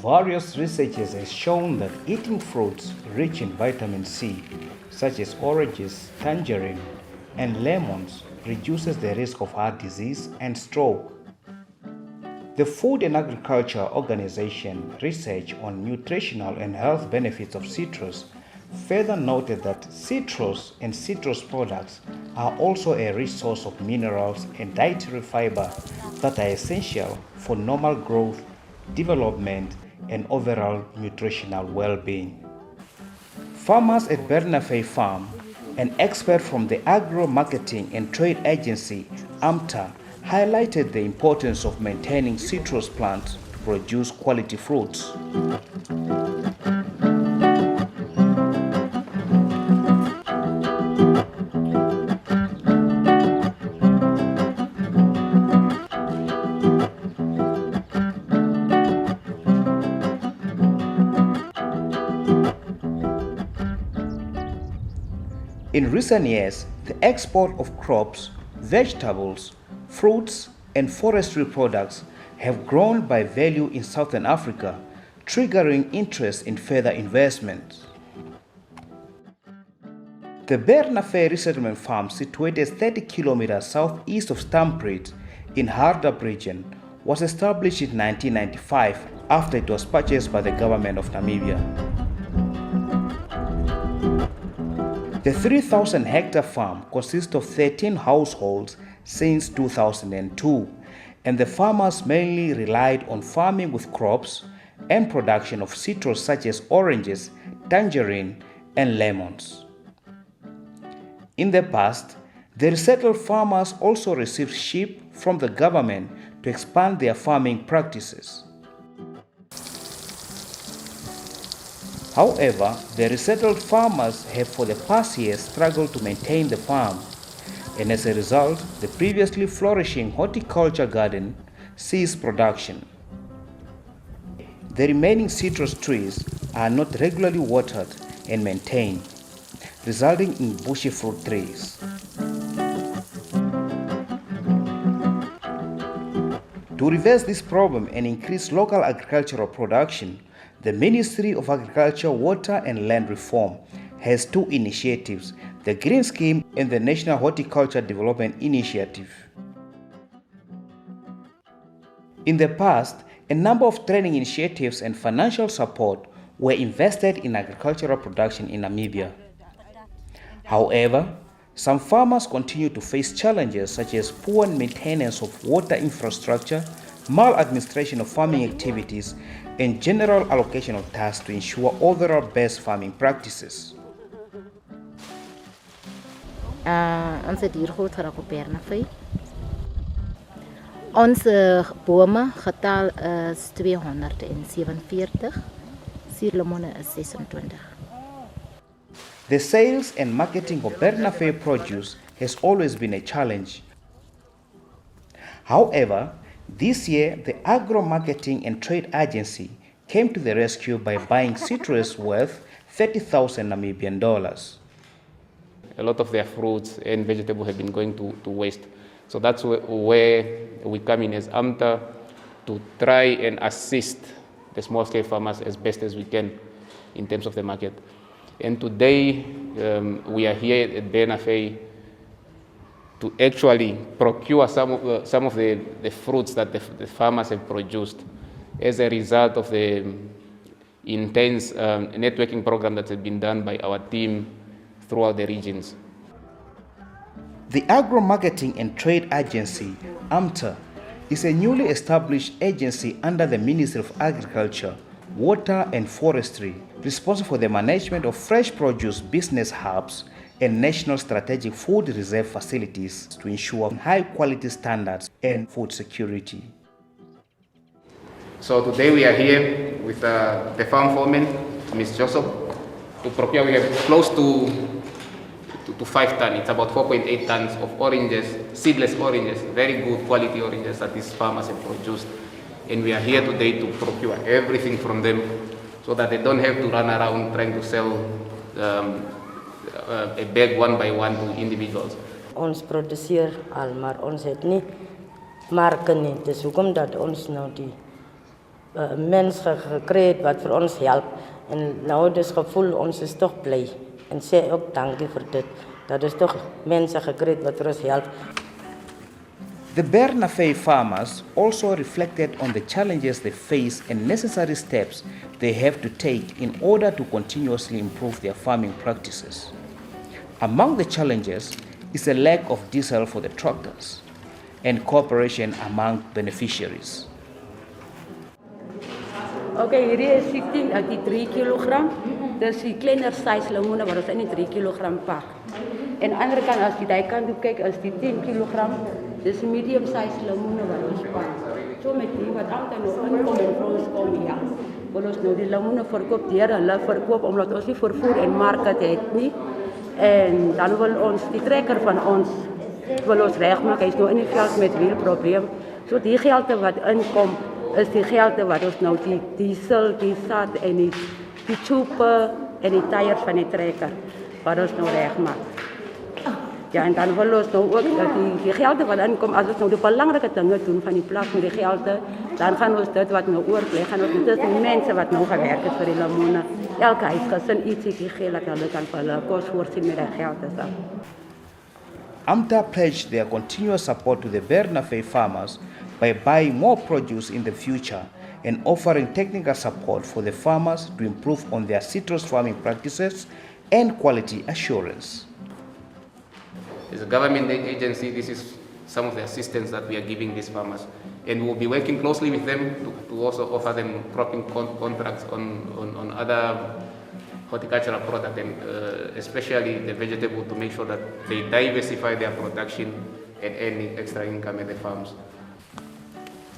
Various researches have shown that eating fruits rich in vitamin C, such as oranges, tangerine, and lemons, reduces the risk of heart disease and stroke. The Food and Agriculture Organization research on nutritional and health benefits of citrus further noted that citrus and citrus products are also a rich source of minerals and dietary fiber that are essential for normal growth, development, and overall nutritional well-being. Farmers at Bernafay Farm, an expert from the Agro Marketing and Trade Agency, AMTA, highlighted the importance of maintaining citrus plants to produce quality fruits. In recent years, the export of crops, vegetables, fruits, and forestry products have grown by value in Southern Africa, triggering interest in further investment. The Bernafay resettlement farm, situated 30 kilometers southeast of Stamford in Hardap region, was established in 1995 after it was purchased by the government of Namibia. The 3,000-hectare farm consists of 13 households since 2002, and the farmers mainly relied on farming with crops and production of citrus such as oranges, tangerine, and lemons. In the past, the resettled farmers also received sheep from the government to expand their farming practices. However, the resettled farmers have for the past years struggled to maintain the farm, and as a result, the previously flourishing horticulture garden ceased production. The remaining citrus trees are not regularly watered and maintained, resulting in bushy fruit trees. To reverse this problem and increase local agricultural production, the Ministry of Agriculture, Water and Land Reform has two initiatives, the Green Scheme and the National Horticulture Development Initiative. In the past, a number of training initiatives and financial support were invested in agricultural production in Namibia. However, some farmers continue to face challenges such as poor maintenance of water infrastructure, maladministration of farming activities, and general allocation of tasks to ensure overall best farming practices. Ons het hier groot geraak op Bernafay. Onze bome getal is 247, suurlemoene is 26. The sales and marketing of Bernafay produce has always been a challenge. However, this year, the Agro Marketing and Trade Agency came to the rescue by buying citrus worth 30,000 Namibian dollars. A lot of their fruits and vegetables have been going to waste. So that's where we come in as AMTA to try and assist the small-scale farmers as best as we can in terms of the market. And today, we are here at Bernafay to actually procure some of the fruits that the farmers have produced as a result of the intense networking program that has been done by our team throughout the regions. The Agro Marketing and Trade Agency, AMTA, is a newly established agency under the Ministry of Agriculture, Water and Forestry, responsible for the management of fresh produce business hubs and national strategic food reserve facilities to ensure high quality standards and food security. So today we are here with the farm foreman, Ms. Joseph, to procure. We have close to 5 tons. It's about 4.8 tons of oranges, seedless oranges, very good quality oranges that these farmers have produced. And we are here today to procure everything from them so that they don't have to run around trying to sell a bag one by one to individuals. Ons produseer al, maar ons het nie marke nie. Dis hoekom dat ons nou die mense gekry het wat vir ons help. En nou dis gevoel ons is toch bly. En sê ook dankie vir dit. Dat is toch mense gekry het wat vir ons help. The Bernafay farmers also reflected on the challenges they face and necessary steps they have to take in order to continuously improve their farming practices. Among the challenges is a lack of diesel for the tractors and cooperation among beneficiaries. Okay, hierdie is 16 uit die 3 kg. Dis die kleiner size lemoene wat ons in die 3 kg pak. En aan die ander kant as jy daai kant toe kyk is die 10 kg. Dis 'n medium size lemoene wat ons pak. So met die wat altyd nog inkom en vir ons kom hier. Wil ons nou die lemoene verkoop deur hulle verkoop omdat ons nie vervoer en market het nie. En dan wil ons die trekker van ons wil ons regmaak. Hy's nou in die veld met wielprobleem. So die gelde wat inkom is die gelde wat ons nou die diesel, die sat en die tube en die tyres van die trekker wat ons nou regmaak. Ja, en dan wil ons nou ook dat die gelde wat inkom, as ons nou die belangrike dinge doen van die plaas met die gelde, dan gaan ons dit wat nou oorbly, gaan ons dit die mense wat nou gewerk het vir die lemoene, elke huisgesin ietsie gee dat hulle kan vir hulle kos voorsien met die gelde. AMTA pledged their continuous support to the Bernafay farmers by buying more produce in the future and offering technical support for the farmers to improve on their citrus farming practices and quality assurance. As a government agency, this is some of the assistance that we are giving these farmers. And we'll be working closely with them to also offer them cropping contracts on other horticultural products, and especially the vegetable, to make sure that they diversify their production and earn extra income at the farms.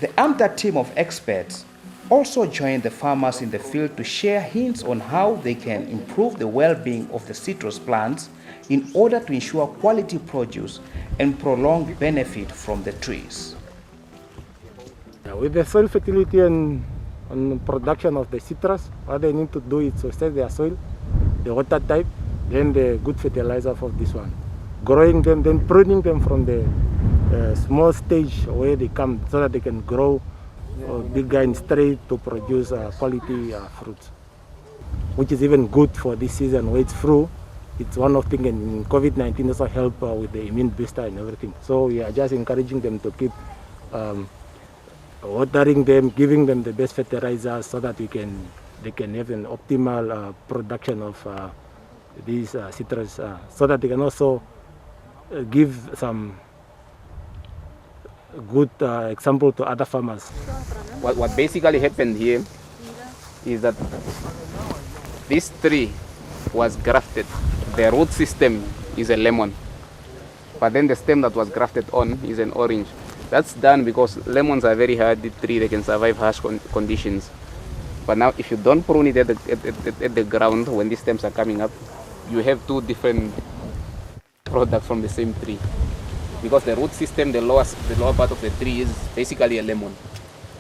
The AMTA team of experts also joined the farmers in the field to share hints on how they can improve the well-being of the citrus plants in order to ensure quality produce and prolonged benefit from the trees. With the soil fertility and production of the citrus, what they need to do is to set their soil, the water type, then the good fertilizer for this one. Growing them, then pruning them from the small stage where they come so that they can grow bigger and straight to produce quality fruits, which is even good for this season where it's through. It's one of the things, and COVID-19 also help with the immune booster and everything. So we are just encouraging them to keep watering them, giving them the best fertilizers so that they can have an optimal production of these citrus, so that they can also give some good example to other farmers. What basically happened here is that this tree was grafted. The root system is a lemon, but then the stem that was grafted on is an orange. That's done because lemons are very hard tree, they can survive harsh conditions. But now if you don't prune it at the ground when these stems are coming up, you have two different products from the same tree. Because the root system, the lower part of the tree is basically a lemon.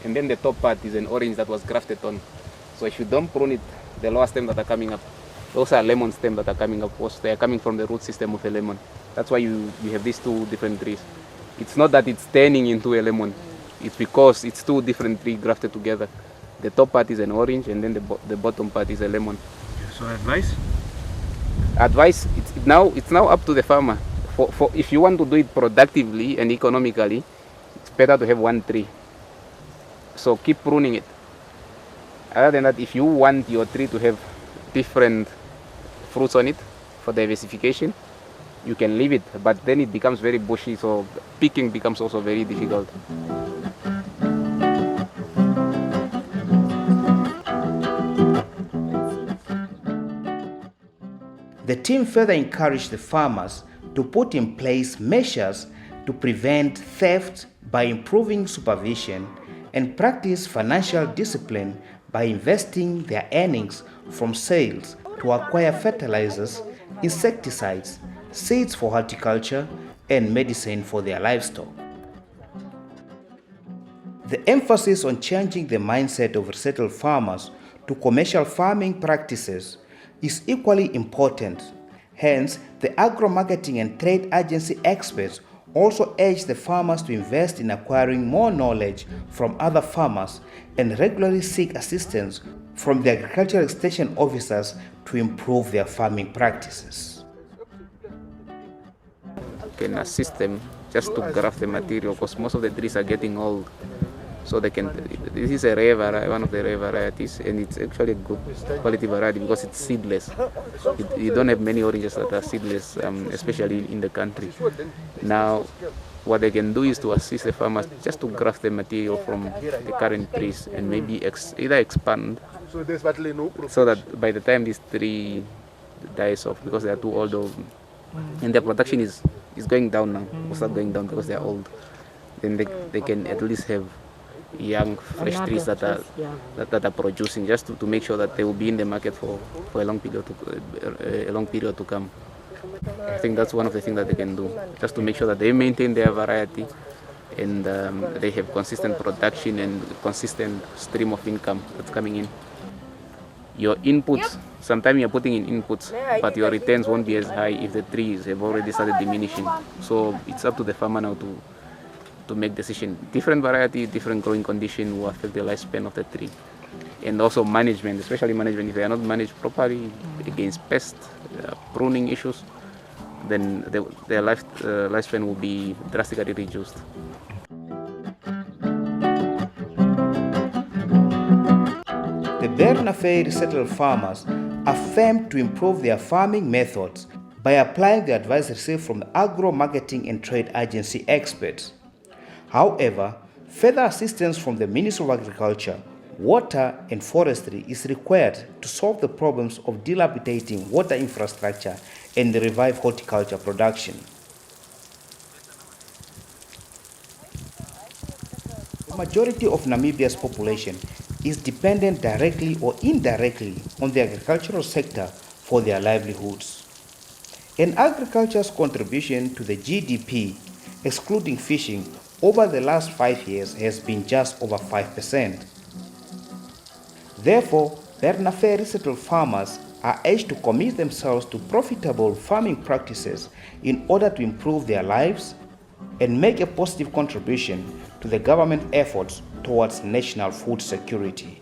And then the top part is an orange that was grafted on. So if you don't prune it, the lower stems that are coming up, those are lemon stems that are coming up. They are coming from the root system of a lemon. That's why you have these two different trees. It's not that it's turning into a lemon. It's because it's two different trees grafted together. The top part is an orange and then the bottom part is a lemon. So advice? Advice, it's now up to the farmer. If you want to do it productively and economically, it's better to have one tree. So keep pruning it. Other than that, if you want your tree to have different fruits on it for diversification, you can leave it, but then it becomes very bushy, so picking becomes also very difficult. The team further encouraged the farmers to put in place measures to prevent theft by improving supervision and practice financial discipline by investing their earnings from sales to acquire fertilizers, insecticides, seeds for horticulture, and medicine for their livestock. The emphasis on changing the mindset of resettled farmers to commercial farming practices is equally important, Hence, the agro-marketing and trade agency experts also urge the farmers to invest in acquiring more knowledge from other farmers and regularly seek assistance from the agricultural extension officers to improve their farming practices. Can assist them just to graft the material, because most of the trees are getting old. So they can. This is a rare variety, one of the rare varieties, and it's actually a good quality variety because it's seedless. You don't have many oranges that are seedless, especially in the country. Now, what they can do is to assist the farmers just to graft the material from the current trees and maybe either expand, so that by the time this tree dies off, because they are too old, and their production is going down now, will start going down because they are old, then they can at least have young fresh trees that are producing, just to make sure that they will be in the market for a long period to come. I think that's one of the things that they can do, just to make sure that they maintain their variety and they have consistent production and consistent stream of income that's coming in. Your inputs, sometimes you're putting in inputs, but your returns won't be as high if the trees have already started diminishing. So it's up to the farmer now to make decision. Different variety, different growing condition will affect the lifespan of the tree. And also management, especially management, if they are not managed properly against pests, pruning issues, then their lifespan will be drastically reduced. The Bernafay resettled farmers affirm to improve their farming methods by applying the advice received from the agro-marketing and trade agency experts. However, further assistance from the Ministry of Agriculture, Water and Forestry is required to solve the problems of dilapidating water infrastructure and revive horticulture production. The majority of Namibia's population is dependent directly or indirectly on the agricultural sector for their livelihoods. And agriculture's contribution to the GDP, excluding fishing, over the last 5 years has been just over 5%. Therefore, Bernafay resettled farmers are urged to commit themselves to profitable farming practices in order to improve their lives and make a positive contribution to the government efforts towards national food security.